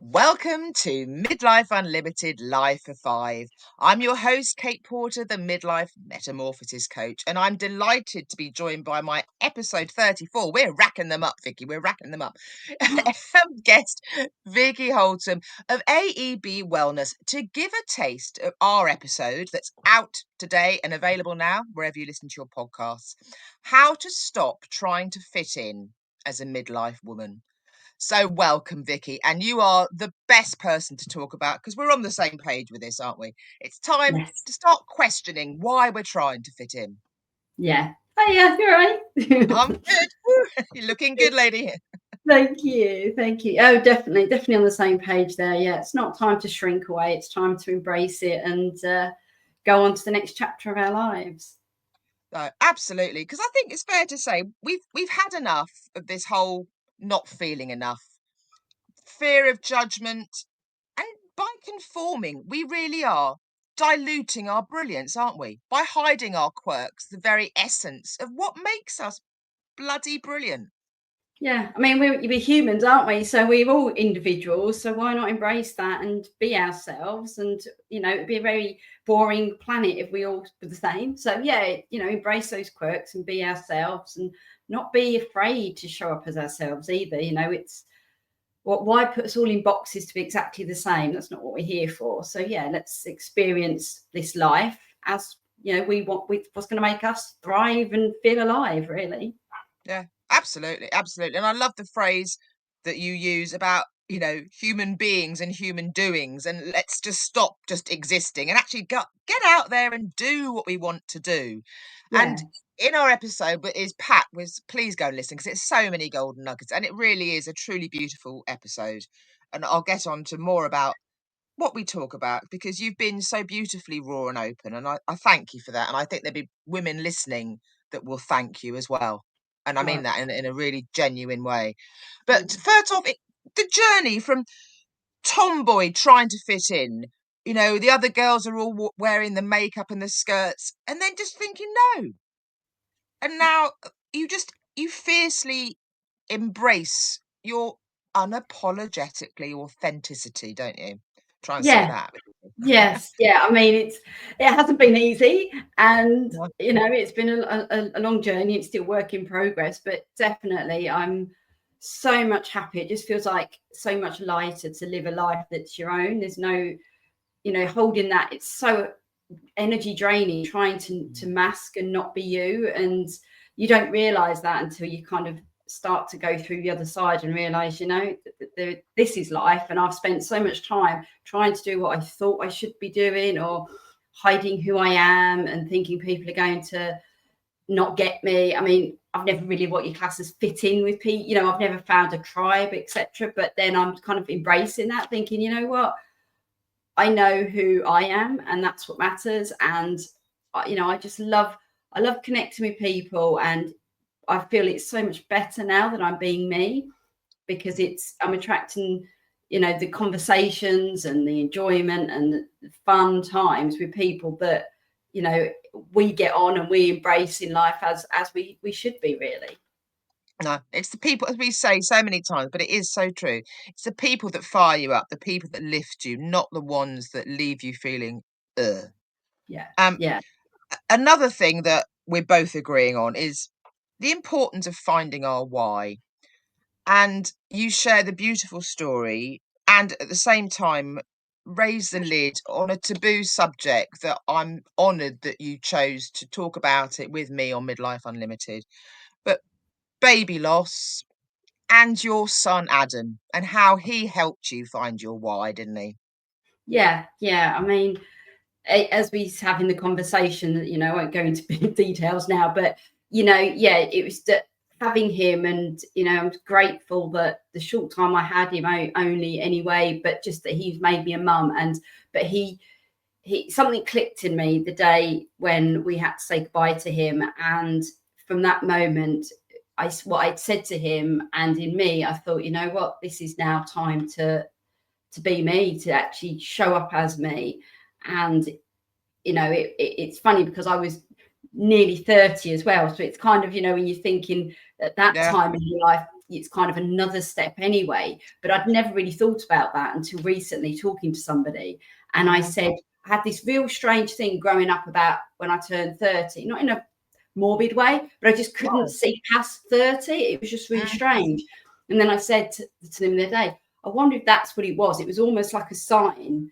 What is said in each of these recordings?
Welcome to Midlife Unlimited Life for Five. I'm your host, Kate Porter, the Midlife Metamorphosis Coach, and I'm delighted to be joined by my episode 34. We're racking them up, Vicky. We're racking them up. Guest Vicki Holtom of AEB Wellness to give a taste of our episode that's out today and available now wherever you listen to your podcasts. How to stop trying to fit in as a midlife woman. So welcome, Vicky, and you are the best person to talk about because we're on the same page with this, aren't we? It's time Yes. to start questioning why we're trying to fit in. Yeah. Oh, yeah, you're right. I'm good. Woo, you're looking good, lady. Thank you. Thank you. Oh, definitely on the same page there. Yeah, it's not time to shrink away. It's time to embrace it and go on to the next chapter of our lives. Absolutely, because I think it's fair to say we've had enough of this whole not feeling enough, fear of judgment, and by conforming, we really are diluting our brilliance, aren't we? By hiding our quirks, the very essence of what makes us bloody brilliant. Yeah, I mean, we're humans, aren't we? So we're all individuals. So why not embrace that and be ourselves? And, it'd be a very boring planet if we all were the same. So, yeah, embrace those quirks and be ourselves and not be afraid to show up as ourselves either. It's why put us all in boxes to be exactly the same? That's not what we're here for. So, yeah, let's experience this life as, we want with what's going to make us thrive and feel alive, really. Yeah, absolutely, absolutely. And I love the phrase that you use about, human beings and human doings, and let's just stop just existing and actually get out there and do what we want to do. And Yeah. in our episode, but is Pat was please go and listen because it's so many golden nuggets, and it really is a truly beautiful episode. And I'll get on to more about what we talk about because you've been so beautifully raw and open, and I thank you for that. And I think there'll be women listening that will thank you as well. And I Oh, mean that in a really genuine way. But yeah. first off, the journey from tomboy trying to fit in, the other girls are all wearing the makeup and the skirts, and then just thinking no. And now you fiercely embrace your unapologetically authenticity, don't you? Try and say Yeah. that. Yes. Yeah. I mean, it hasn't been easy, and No. it's been a long journey. It's still work in progress, but definitely, I'm so much happier. It just feels like so much lighter to live a life that's your own. There's no, holding that. It's so energy draining trying to mask and not be you, and you don't realize that until you kind of start to go through the other side and realize this is life, and I've spent so much time trying to do what I thought I should be doing, or hiding who I am and thinking people are going to not get me. I mean, I've never really what you class as fit in with people, I've never found a tribe, etc. But then I'm kind of embracing that, thinking, you know what, I know who I am, and that's what matters. And I love connecting with people, and I feel it's so much better now that I'm being me, because I'm attracting, the conversations and the enjoyment and the fun times with people that, we get on and we embrace in life as we should be, really. No, it's the people, as we say so many times, but it is so true. It's the people that fire you up, the people that lift you, not the ones that leave you feeling, ugh. Yeah. Um, Yeah. Another thing that we're both agreeing on is the importance of finding our why. And you share the beautiful story and at the same time raise the lid on a taboo subject that I'm honoured that you chose to talk about it with me on Midlife Unlimited. But baby loss and your son Adam and how he helped you find your why, didn't he? Yeah. Yeah. I mean, as we having the conversation, I won't go into big details now, but yeah, it was that having him, and I'm grateful that the short time I had him only anyway, but just that he's made me a mum. And but he something clicked in me the day when we had to say goodbye to him, and from that moment, what I'd said to him and in me, I thought, you know what, this is now time to be me, to actually show up as me. And it's funny because I was nearly 30 as well, so it's kind of, when you're thinking at that Yeah. time in your life, it's kind of another step anyway. But I'd never really thought about that until recently, talking to somebody. And I said, I had this real strange thing growing up about when I turned 30, not in a morbid way, but I just couldn't see past 30. It was just really strange. And then I said to them the other day, I wonder if that's what it was. It was almost like a sign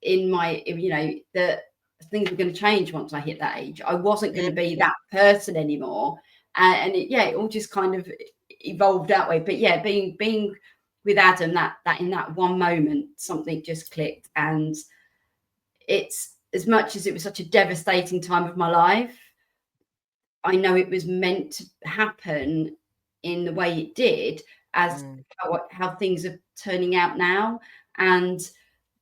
in my, that things were going to change once I hit that age. I wasn't going to be that person anymore. And it all just kind of evolved that way. But yeah, being with Adam, that in that one moment, something just clicked. And it's, as much as it was such a devastating time of my life, I know it was meant to happen in the way it did, as how things are turning out now, and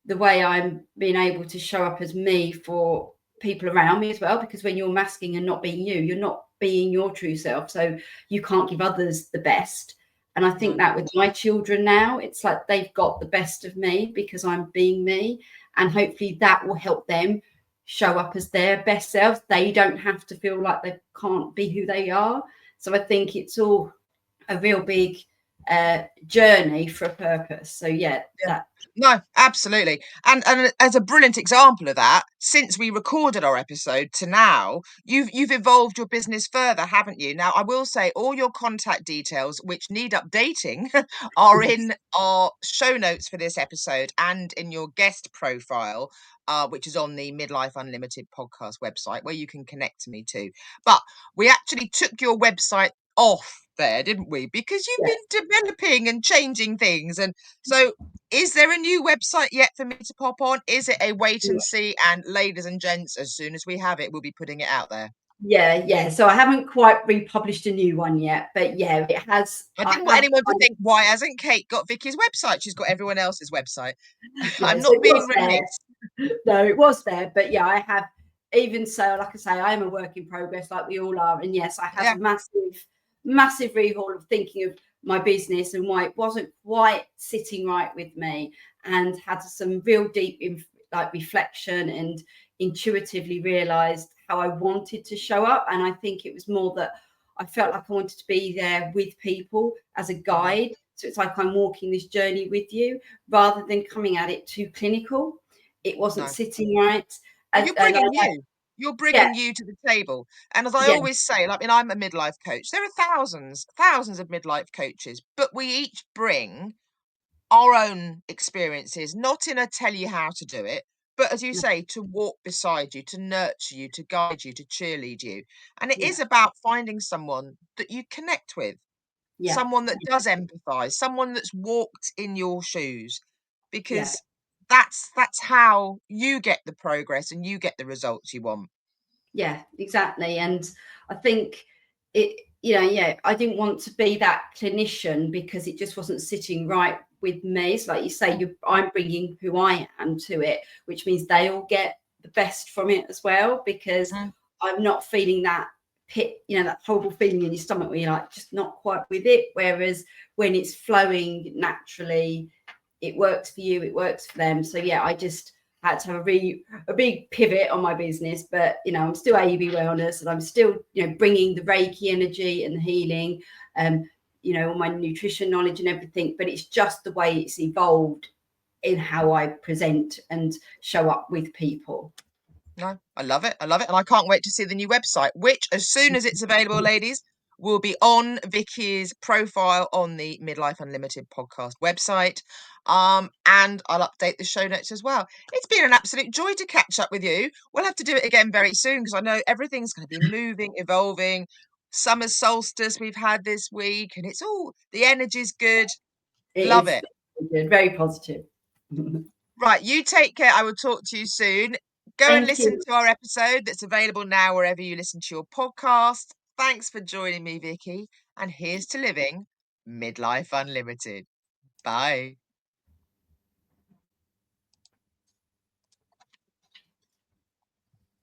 the way I'm being able to show up as me for people around me as well. Because when you're masking and not being you, you're not being your true self, so you can't give others the best. And I think that with my children now, it's like they've got the best of me because I'm being me, and hopefully that will help them show up as their best selves. They don't have to feel like they can't be who they are. So I think it's all a real big journey for a purpose. So no, absolutely. And as a brilliant example of that, since we recorded our episode to now, you've evolved your business further, haven't you? Now, I will say all your contact details, which need updating, are in our show notes for this episode and in your guest profile, which is on the Midlife Unlimited podcast website, where you can connect to me too. But we actually took your website off there, didn't we? Because you've been developing and changing things. And so is there a new website yet for me to pop on? Is it a wait and see? And ladies and gents, as soon as we have it, we'll be putting it out there. Yeah. So I haven't quite republished a new one yet, but yeah, it has. I didn't want anyone to think, why hasn't Kate got Vicky's website? She's got everyone else's website. I'm not being remiss. No, it was there, but yeah, I have. Even so, like I say, I am a work in progress, like we all are. And yes, I have a massive rehaul of thinking of my business and why it wasn't quite sitting right with me, and had some real deep reflection, and intuitively realized how I wanted to show up. And I think it was more that I felt like I wanted to be there with people as a guide. So it's like I'm walking this journey with you rather than coming at it too clinical. It wasn't sitting right. You're bringing you. You're bringing you to the table. And as I always say, I'm a midlife coach. There are thousands of midlife coaches, but we each bring our own experiences, not in a tell you how to do it, but as you say, to walk beside you, to nurture you, to guide you, to cheerlead you. And it is about finding someone that you connect with, someone that does empathize, someone that's walked in your shoes, because that's how you get the progress and you get the results you want. Yeah, exactly. And I think I didn't want to be that clinician because it just wasn't sitting right with me. So like you say, I'm bringing who I am to it, which means they all get the best from it as well, because I'm not feeling that pit, that horrible feeling in your stomach where you're like just not quite with it. Whereas when it's flowing naturally, it works for you, it works for them. So yeah, I just had to have a big pivot on my business, but I'm still AEB Wellness, and I'm still bringing the Reiki energy and the healing, all my nutrition knowledge and everything. But it's just the way it's evolved in how I present and show up with people. No, I love it. And I can't wait to see the new website, which, as soon as it's available, ladies, will be on Vicky's profile on the Midlife Unlimited podcast website. And I'll update the show notes as well. It's been an absolute joy to catch up with you. We'll have to do it again very soon, because I know everything's going to be moving, evolving. Summer solstice we've had this week, and the energy's good. Love it. Very positive. Right, you take care. I will talk to you soon. Go and listen to our episode that's available now wherever you listen to your podcast. Thanks for joining me, Vicky. And here's to living Midlife Unlimited. Bye.